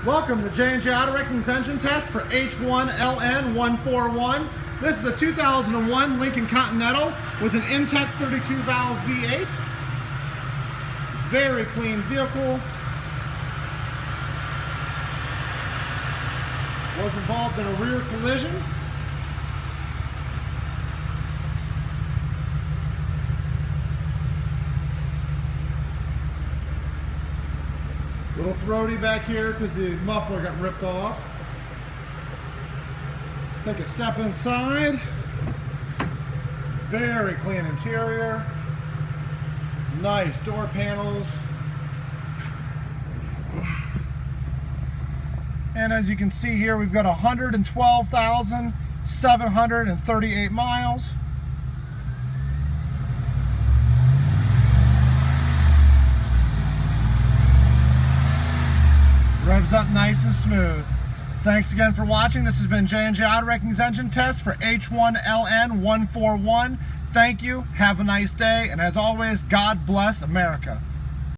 Welcome to J&J Auto Wrecking's engine test for H1LN141. This is a 2001 Lincoln Continental with an Intech 32 valve V8. Very clean vehicle. Was involved in a rear collision. Little throaty back here because the muffler got ripped off. Take a step inside. Very clean interior. Nice door panels. And as you can see here, we've got 112,738 miles. Revs up nice and smooth. Thanks again for watching. This has been J&J Auto Wrecking's engine test for H1LN141. Thank you. Have a nice day. And as always, God bless America.